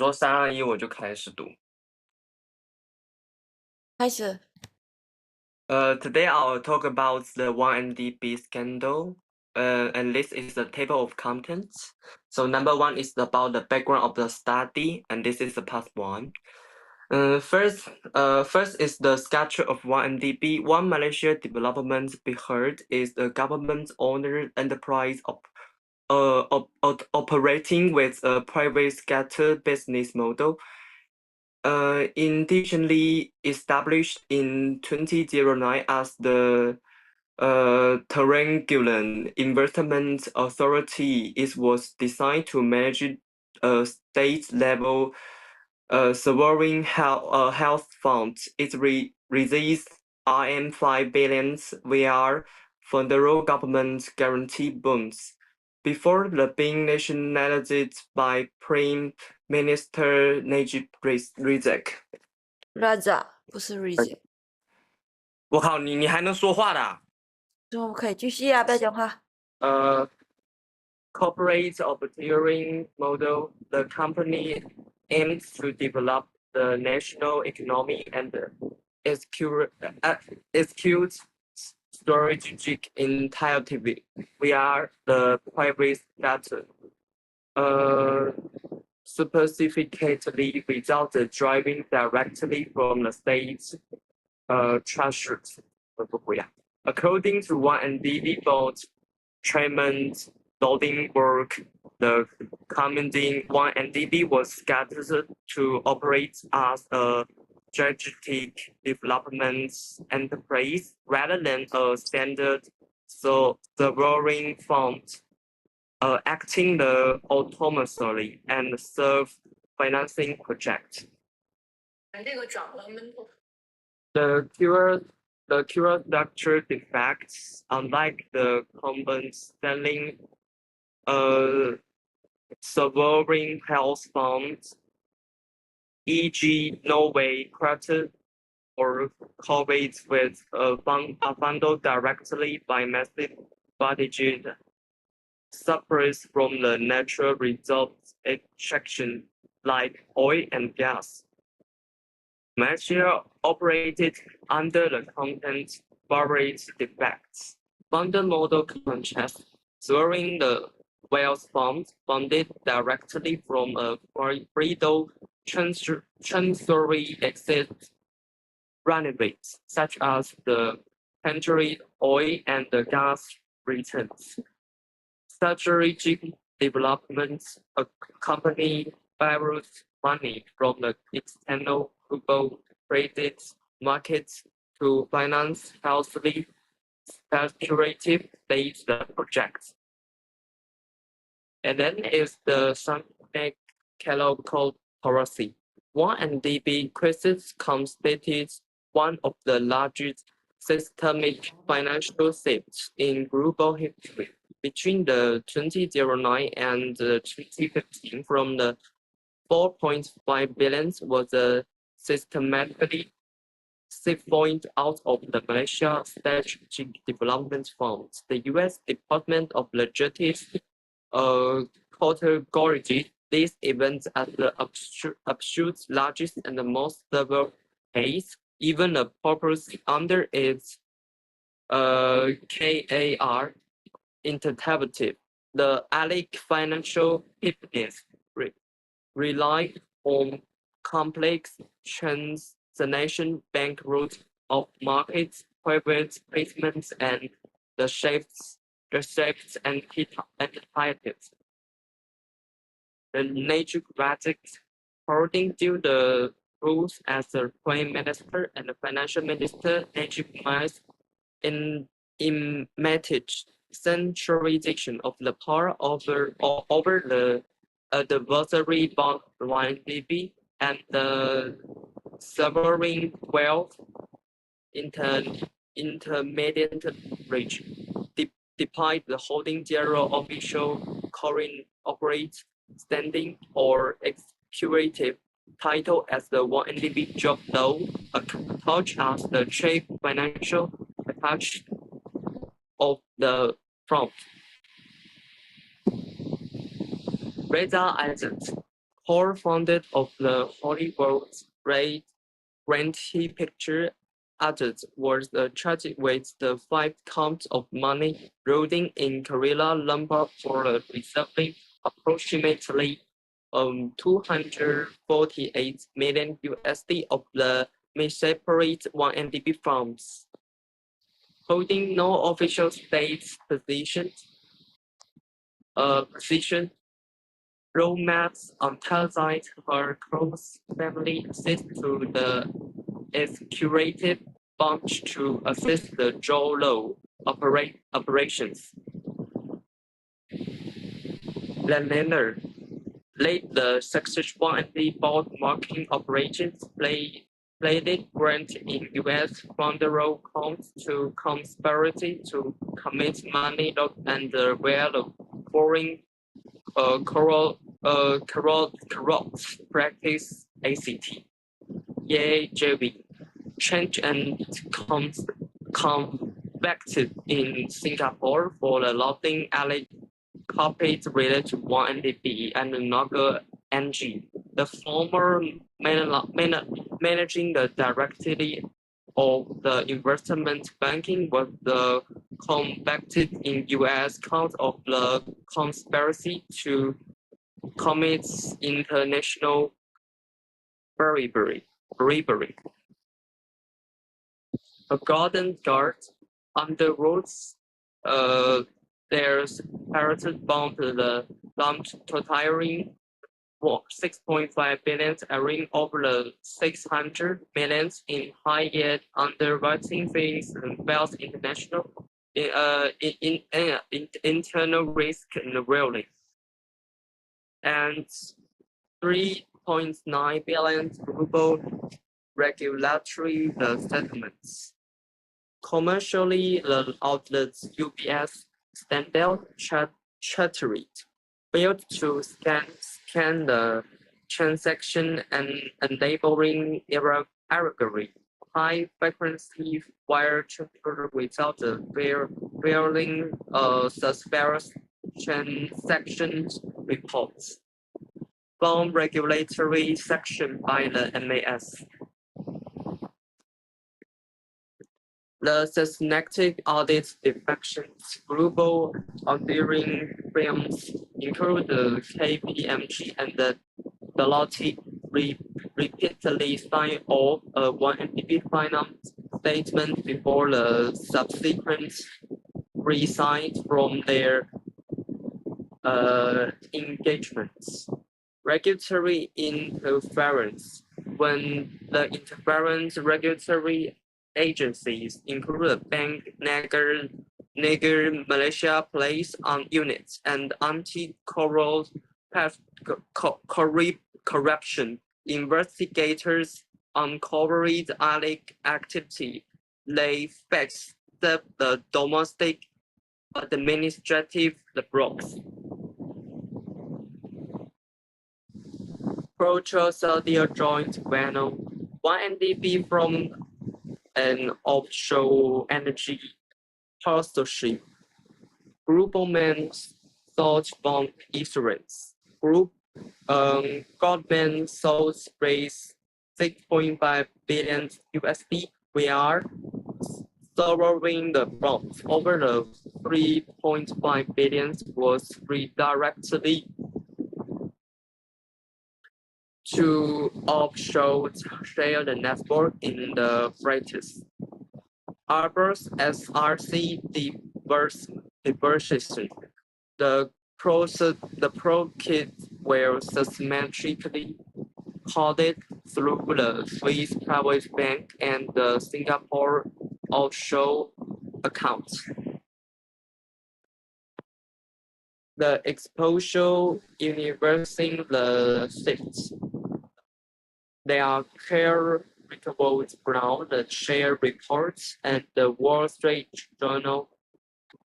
说321我就开始读。开始。Today I'll talk about the 1MDB scandal. And this is the table of contents. So number 1 is about the background of the study, and this is the part 1. First is the structure of 1MDB. One Malaysia Development Berhad is the government-owned enterprise operating with a private sector business model. Initially established in 2009 as the Triangular Investment Authority, it was designed to manage a state-level sovereign health fund. It raises RM5 billion via federal government guarantee bonds. Before the being nationalized by Prime Minister Najib Razak. Raza 不是 Razak。我靠，你还能说话的啊？我们可以继续啊，不要讲话。Corporate operating model, the company aims to develop the national economy and execute strategic initiatives via the private sector. Specifically results driving directly from the state's treasuries. According to 1MDB board chairman Loading-Work, the commanding 1MDB was scheduled to operate as a strategic development enterprise rather than a standard sovereign fund, acting autonomously and serve financing projects. The cure structure defects, unlike the conventional sovereign health funds, e.g., Norway credit or COVID with a funded directly by massive strategies, suffers from the natural resource extraction like oil and gas. Malaysia operated under the content various defects. Funded model contrasts, soaring the wealth fund funded directly from a bridal transitory exit benefits, such as the country oil and the gas returns. Strategic developments accompany borrowed money from the external global credit markets to finance healthily speculative stage projects. And then is the Summit Code policy. 1MDB crisis constituted one of the largest systemic financial shifts in global history. Between the 2009 and 2015, from the 4.5 billion was a systematically siphoned out of the Malaysia Strategic Development Fund. The U.S. Department of Justice categorized these events as the absolute largest and the most severe case, even a purpose under its KAR interpretive. The ALEC financial fitness relied on complex translation bank route of markets, private placements, and the shifts and entities. The nature graphics, according to the rules as the Prime Minister and the Financial Minister, legitimize in immediate centralization of the power over the adversary bond 1MDB and the sovereign wealth intermediate region. Despite the holding general official current operates standing or executive title as the 1MDB job though, attached as the chief financial attache of the front. Radar agent. co-founder of the Hollywood Grantee Picture Artists was charged with the 5 counts of money laundering in Kuala Lumpur for receiving approximately 248 million USD of the misappropriated 1MDB funds. Holding no official state position, roadmaps on outside her close family assist to the executive branch to assist the Jolo operations. Lanlander led the successful anti-bot marketing operations played grant in U.S. federal counts to conspiracy to commit money laundering and foreign corrupt practice (ACT). Yay, JB. Change and convicted in Singapore for the laundering alleged copies related to 1MDB and another NG. The former managing the director of the investment banking was convicted in U.S. count of the conspiracy to commit international bribery. A garden guard underwrote their separated bond the lump totaling 6.5 billion, airing over the 600 million in high-yield underwriting fees and Wells International internal risk ruling, and 3.9 billion ruble regulatory settlements. Commercially, the outlets UBS Standard Chartered failed to scan the transaction and enabling irregularly high-frequency wire transfer without the filing suspicious transaction reports. From regulatory section by the MAS. The systematic audit defections global auditing firms include the KPMG and the Deloitte repeatedly signed off a 1MDB finance statement before the subsequent resigned from their engagements. Regulatory interference. When the interference regulatory agencies, including Bank Niger, Malaysia Police units, and corruption investigators uncovered alleged activity, they faced the domestic administrative blocks. Pro-Saudi joint venture 1MDB from an offshore energy partnership. Government sought bond issuance. Government sought raise 6.5 billion USD. We are borrowing the bonds over the 3.5 billion was redirected to offshore share the network in the brightest. Arbor's SRC diversion. The pro-kits were systematically coded through the Swiss private bank and the Singapore offshore accounts. The exposure universing the shifts. They are readable from the share reports and the Wall Street Journal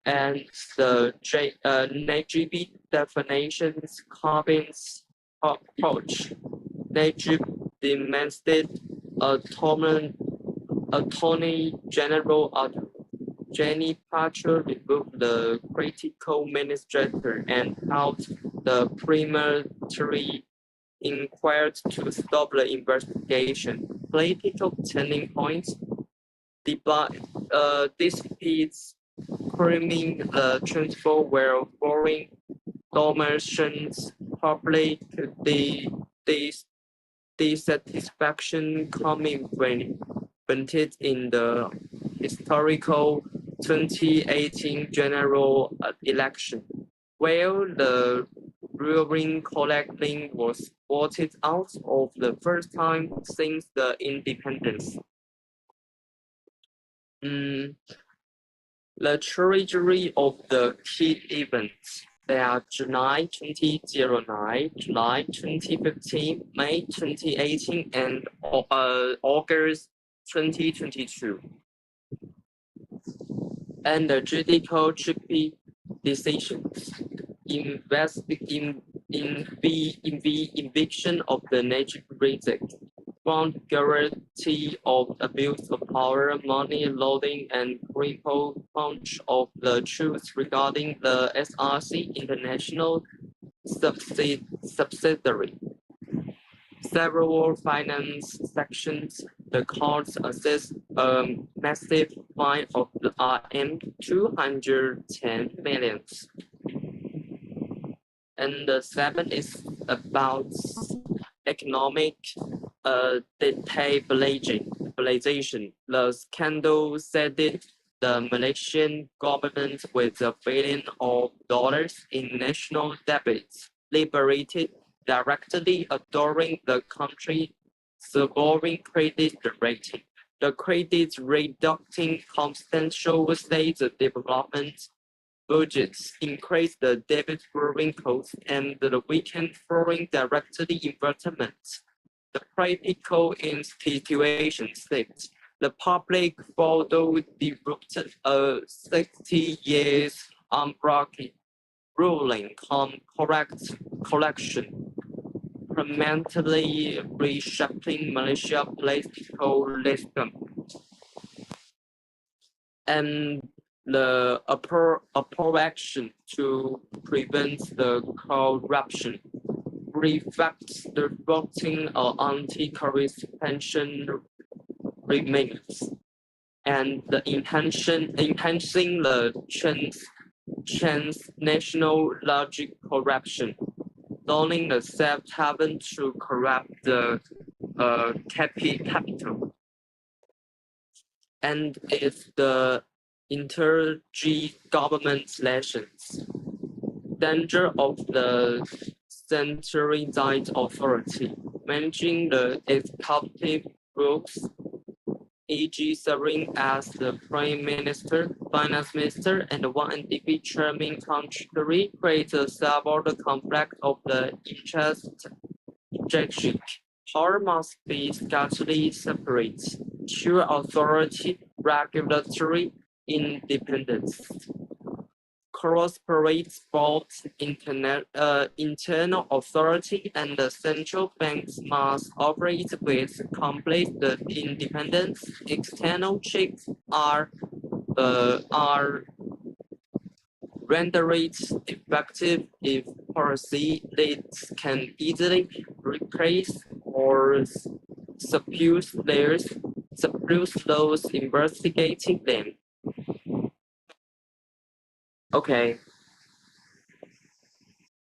and the NGB definitions Corbyn's approach. NGB demanded Attorney General Jenny Pacher remove the critical administrator and held the preliminary inquired to stop the investigation. Political turning points. Disputes claiming the transfer where foreign donations public dissatisfaction coming when vented in the historical 2018 general election, where the ruling collecting was voted out for the first time since the independence. The treasury of the key events. They are July 2009, July 2015, May 2018, and August 2022. And the judicial decisions in the eviction of the nature reject, found guarantee of abuse of power, money laundering, and criminal punch of the truth regarding the SRC International subsidiary. Several finance sections, the courts assess a massive fine of Rm 210 million. And the seventh is about economic destabilization. The scandal said the Malaysian government with $1 billion in national debits liberated directly adoring the country's sovereign credit rating. The credit reducing substantial state development budgets increase the debit borrowing cost and the weakened foreign direct investment. The practical situation states the public followed disrupted a 60 years unbroken ruling on collection, permanently reshaping Malaysia's political system. And the action to prevent the corruption reflects the voting anti-corruption remains and the enhancing the transnational logic corruption, donning the safe haven to corrupt the capital. And if the inter-government relations, danger of the centralized authority, managing the executive groups, e.g. serving as the Prime Minister, Finance Minister, and one NDP Chairman country creates a several conflict of the interest injection. Power must be scarcely separate. True authority, regulatory independence. Cooperates both internal authority and the central banks must operate with complete independence. External checks are rendered effective if policy leads can easily replace or suppress those investigating them. Okay,